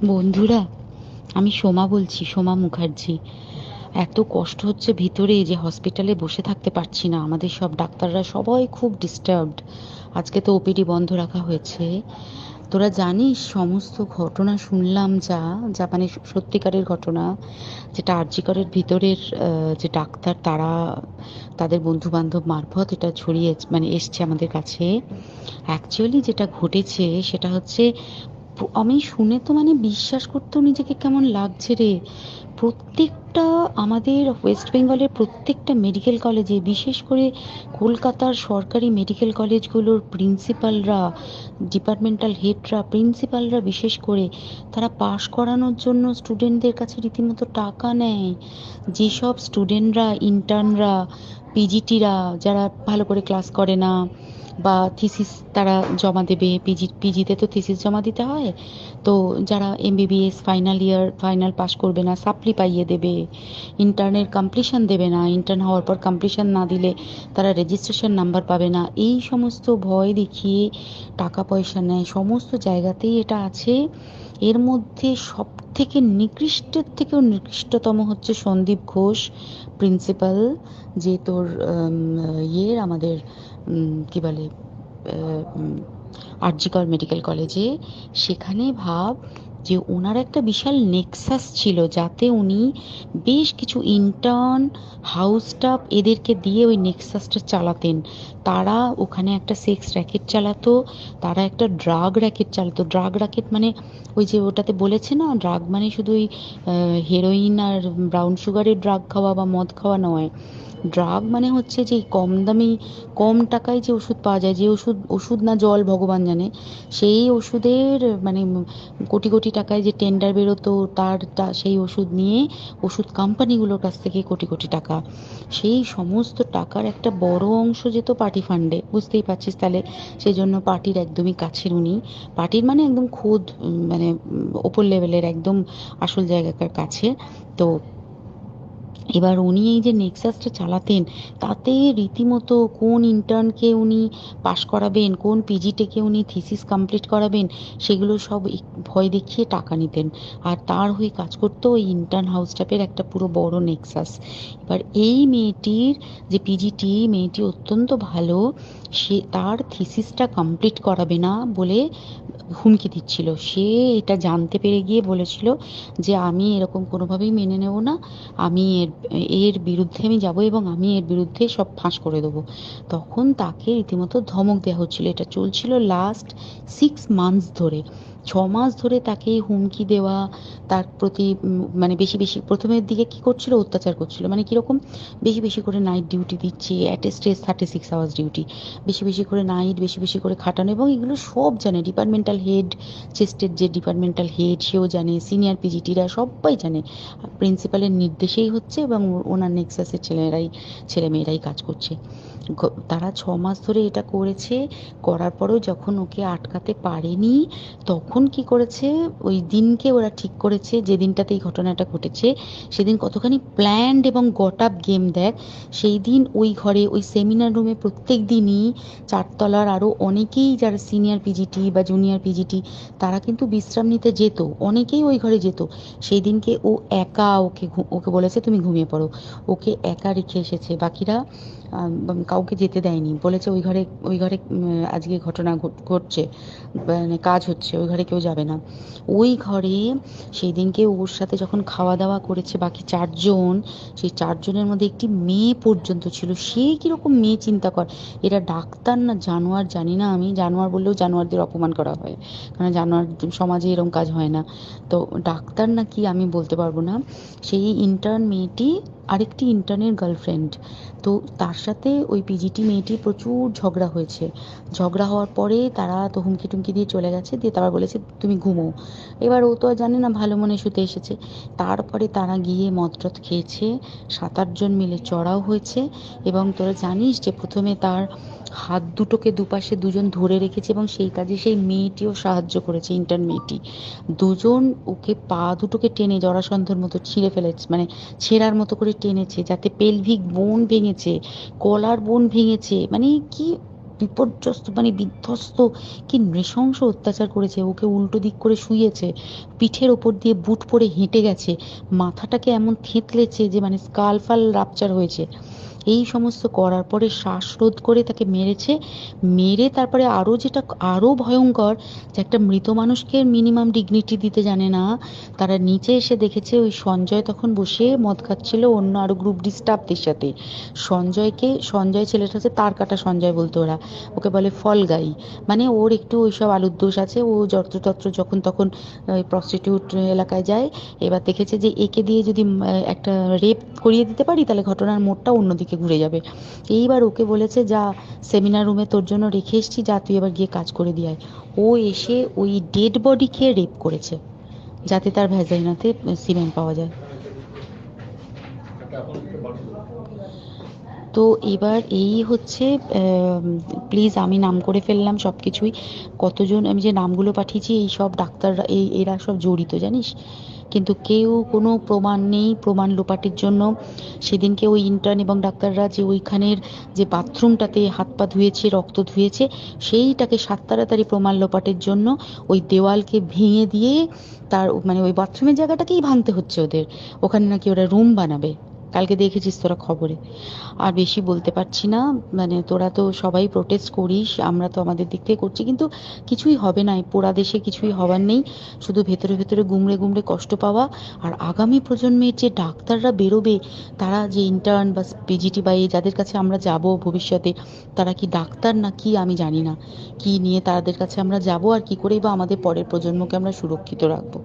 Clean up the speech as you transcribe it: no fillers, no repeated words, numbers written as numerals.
বন্ধুরা, আমি সোমা বলছি, সোমা মুখার্জি। এত কষ্ট হচ্ছে ভিতরে যে হসপিটালে বসে থাকতে পারছি না। আমাদের সব ডাক্তাররা সবাই খুব ডিস্টার্বড। আজকে তো ওপিডি বন্ধ রাখা হয়েছে। তোরা জানিস সমস্ত ঘটনা শুনলাম, যা যা মানে সত্যিকারের ঘটনা, যেটা আরজি করের ভিতরের যে ডাক্তার তারা তাদের বন্ধু বান্ধব মারফত এটা ছড়িয়ে মানে এসছে আমাদের কাছে। অ্যাকচুয়ালি যেটা ঘটেছে সেটা হচ্ছে, আমি শুনে তো মানে বিশ্বাস করতেও নিজেকে কেমন লাগছে রে। প্রত্যেকটা আমাদের ওয়েস্ট বেঙ্গলের প্রত্যেকটা মেডিকেল কলেজে, বিশেষ করে কলকাতার সরকারি মেডিকেল কলেজগুলোর প্রিন্সিপালরা, ডিপার্টমেন্টাল হেডরা, প্রিন্সিপালরা বিশেষ করে, তারা পাশ করানোর জন্য স্টুডেন্টদের কাছে রীতিমতো টাকা নেয়। যেসব স্টুডেন্টরা, ইন্টার্নরা, পিজিটিরা যারা ভালো করে ক্লাস করে না বা থিসিস তারা জমা দেবে, পিজিতে তো থিসিস জমা দিতে হয়, তো যারা MBBS final year final pass করবে না সাপ্লি পাইয়ে দেবে, ইন্টার্নের কমপ্লিশন দেবে না, ইন্টার্ন হওয়ার পর কমপ্লিশন না দিলে তারা রেজিস্ট্রেশন নাম্বার পাবে না, এই সমস্ত ভয় দেখিয়ে টাকা পয়সা নেয়। সমস্ত জায়গাতেই এটা আছে। এর মধ্যে সব থেকে নিকৃষ্টের থেকেও নিকৃষ্টতম হচ্ছে সন্দীপ ঘোষ, প্রিন্সিপাল, যে তোর আমাদের কি বলে, আরজিকর মেডিকেল কলেজে। সেখানে ভাব যে ওনার একটা বিশাল নেক্সাস ছিল, যাতে উনি বেশ কিছু ইন্টার্ন, হাউস স্টাফ এদেরকে দিয়ে ওই নেক্সাসটা চালাতেন। তারা ওখানে একটা সেক্স র্যাকেট চালাতো, তারা একটা ড্রাগ র্যাকেট চালাতো। ড্রাগ র্যাকেট মানে ওই যে ওটাতে বলেছে না, ড্রাগ মানে শুধু ওই হেরোইন আর ব্রাউন সুগারের ড্রাগ খাওয়া বা মদ খাওয়া নয়। ড্রাগ মানে হচ্ছে যে কম দামি, কম টাকায় যে ওষুধ পাওয়া যায়, যে ওষুধ, ওষুধ না জল ভগবান জানে, সেই ওষুধের মানে কোটি কোটি টাকায় যে টেন্ডার বেরোতো, সেই ওষুধ নিয়ে ওষুধ কোম্পানিগুলোর কাছ থেকে কোটি কোটি টাকা, সেই সমস্ত টাকার একটা বড় অংশ যেত পার্টি ফান্ডে। বুঝতেই পারছিস তাহলে। সেই জন্য পার্টির একদমই কাছের উনি, পার্টির মানে একদম খোদ মানে ওপর লেভেলের একদম আসল জায়গাকার কাছে। তো এবার উনি এই যে নেক্সাসটা চালাতেন, তাতে রীতিমতো কোন ইন্টার্নকে উনি পাশ করাবেন, কোন পিজিটিকে উনি থিসিস কমপ্লিট করাবেন, সেগুলো সব ভয় দেখিয়ে টাকা নিতেন। আর তার হয়ে কাজ করতো ওই ইন্টার্ন হাউস স্টাফের একটা পুরো বড় নেক্সাস। এবার এই মেয়েটির, যে পিজিটি মেয়েটি অত্যন্ত ভালো, সে তার থিসিসটা কমপ্লিট করাবে না বলে হুমকি দিচ্ছিল। সে এটা জানতে পেরে গিয়ে বলেছিল যে আমি এরকম কোনোভাবেই মেনে নেব না, আমি এর এর বিরুদ্ধে আমি যাব এবং আমি এর বিরুদ্ধে সব ফাঁস করে দেবো। তখন তাকে রীতিমতো ধমক দেওয়া হচ্ছিল। এটা চলছিল লাস্ট 6 মান্থস ধরে। 6 মাস ধরে তাকে এই হুমকি দেওয়া, তার প্রতি মানে বেশি বেশি প্রথমের দিকে কি করছিল, অত্যাচার করছিল। মানে কিরকম, বেশি বেশি করে নাইট ডিউটি দিচ্ছে, at a stress 36 hours duty, বেশি বেশি করে নাইট, বেশি বেশি করে খাটানো। এবং এগুলো সব জানে ডিপার্টমেন্টাল হেড, চেস্টের যে ডিপার্টমেন্টাল হেড সেও জানে, সিনিয়র পিজিটিরা সবাই জানে। প্রিন্সিপালের নির্দেশেই হচ্ছে এবং ওনার নেক্সাসের ছেলেমেয়েরাই কাজ করছে। তারা 6 মাস ধরে এটা করেছে। করার পরেও যখন ওকে আটকাতে পারেনি, তখন কি করেছে, ওই দিনকে ওরা ঠিক করেছে, যে দিনটাতে এই ঘটনাটা ঘটেছে, সেদিন কতখানি প্ল্যান্ড এবং গট আপ গেম দেখ। সেই দিন ওই ঘরে, ওই সেমিনার রুমে প্রত্যেক দিনই চারতলার আরও অনেকেই যারা সিনিয়র পিজিটি বা জুনিয়র পিজিটি, তারা কিন্তু বিশ্রাম নিতে যেত, অনেকেই ওই ঘরে যেত। সেই দিনকে ও একা, ওকে বলেছে তুমি ঘুমিয়ে পড়ো, ওকে একা রেখে এসেছে। বাকিরা কাউকে যেতে দেয়নি, বলেছে ওই ঘরে আজকে ঘটনা ঘটছে, মানে কাজ হচ্ছে, ওই ঘরে কেউ যাবে না। ওই ঘরে সেই দিনকে ওর সাথে যখন খাওয়া দাওয়া করেছে বাকি 4 জন, সেই 4 জনের মধ্যে একটি মেয়ে পর্যন্ত ছিল। সে কিরকম মেয়ে চিন্তা কর। এরা ডাক্তার না জানোয়ার জানি না, আমি জানোয়ার বললেও জানোয়ারদের অপমান করা হয়, কারণ জানোয়ার সমাজে এরকম কাজ হয় না। তো ডাক্তার না কি আমি বলতে পারবো না। সেই ইন্টার্ন মেয়েটি আরেকটি ইন্টার্নের গার্লফ্রেন্ড। তো তার সাথে ওই পিজিটি মেয়েটি প্রচুর ঝগড়া হয়েছে। ঝগড়া হওয়ার পরে তারা তো হুমকি টুমকি দিয়ে চলে গেছে, দিয়ে তারা বলেছে তুমি ঘুমো। এবার ও তো আর জানে না, ভালো মনে শুতে এসেছে। তারপরে তারা গিয়ে মদটদ খেয়েছে, 7-8 জন মিলে চড়াও হয়েছে। এবং তোরা জানিস যে প্রথমে তার হাত দুটোকে দুপাশে 2 জন ধরে রেখেছে, এবং সেই কাজে সেই মেয়েটিও সাহায্য করেছে, ইন্টার্ন মেয়েটি। 2 জন ওকে পা দুটোকে টেনে জরাসন্ধর মতো ছিঁড়ে ফেলেছে, মানে ছেঁড়ার মতো করে টেনেছে, যাতে পেলভিক বোন ভেঙেছে, গলার বোন ভেঙেছে। মানে কি বিপর্যস্ত মানে বিধ্বস্ত, কি নৃশংস অত্যাচার করেছে। ওকে উল্টো দিক করে শুইয়েছে, পিঠের ওপর দিয়ে বুট পরে হেঁটে গেছে, মাথাটাকে এমন থেঁতলেছে যে মানে স্কাল ফাল রাপচার হয়েছে। এই সমস্ত করার পরে শ্বাসরোধ করে তাকে মেরেছে। মেরে তারপরে আরো যেটা আরো ভয়ঙ্কর, যে একটা মৃত মানুষকে মিনিমাম ডিগনিটি দিতে জানে না, তারা নিচে এসে দেখেছে ওই সঞ্জয় তখন বসে মদ খাচ্ছিল অন্য আরো গ্রুপ ডি স্টাফদের সাথে। সঞ্জয় ছেলেটা হচ্ছে তার কাটা সঞ্জয় বলতো ওরা, ওকে বলে ফল গাই। মানে ওর একটু ওইসব আলুর দোষ আছে, ও যত্রতত্র যখন তখন প্রস্টিটিউট এলাকায় যায়। এবার দেখেছে যে একে দিয়ে যদি একটা রেপ করিয়ে দিতে পারি তাহলে ঘটনার মোড়টা অন্যদিকে ঘুরে যাবে। এইবার ওকে বলেছে, যা সেমিনার রুমে তোর জন্য রেখে এসেছি, যা তুই এবার গিয়ে কাজ করে দিয়ে আয়। ও এসে ওই ডেড বডি খেয়ে রেপ করেছে, যাতে তার ভ্যাজাইনাতে সিমেন্ট পাওয়া যায়। তো এবার এই হচ্ছে, প্লিজ আমি নাম করে ফেললাম সব কিছুই। কতজন আমি যে নামগুলো পাঠিয়েছি এই সব ডাক্তাররা, এরা সব জড়িত জানিস। কিন্তু কেউ কোনো প্রমাণ নেই, প্রমাণ লোপাটের জন্য সেদিনকে ওই ইন্টার্ন এবং ডাক্তাররা যে ওইখানের যে বাথরুমটাতে হাত পা ধুয়েছে, রক্ত ধুয়েছে, সেইটাকে সাত তাড়াতাড়ি প্রমাণ লোপাটের জন্য ওই দেওয়ালকে ভেঙে দিয়ে তার মানে ওই বাথরুমের জায়গাটাকেই ভাঙতে হচ্ছে ওদের। ওখানে নাকি ওরা রুম বানাবে, কালকে দেখেছিস তোরা খবরে। আর বেশি বলতে পারছি না, মানে তোরা তো সবাই প্রোটেস্ট করিস, আমরা তো আমাদের দিক থেকে করছি, কিন্তু কিছুই হবে না, এই পোড়া দেশে কিছুই হবার নেই, শুধু ভেতরে ভেতরে গুমড়ে গুমড়ে কষ্ট পাওয়া। আর আগামী প্রজন্মের যে ডাক্তাররা বেরোবে, তারা যে ইন্টার্ন বা পিজিটি বা যাদের কাছে আমরা যাব ভবিষ্যতে, তারা কি ডাক্তার না কি আমি জানি না, কি নিয়ে তাদের কাছে আমরা যাব আর কি করেই বা আমাদের পরের প্রজন্মকে আমরা সুরক্ষিত রাখবো।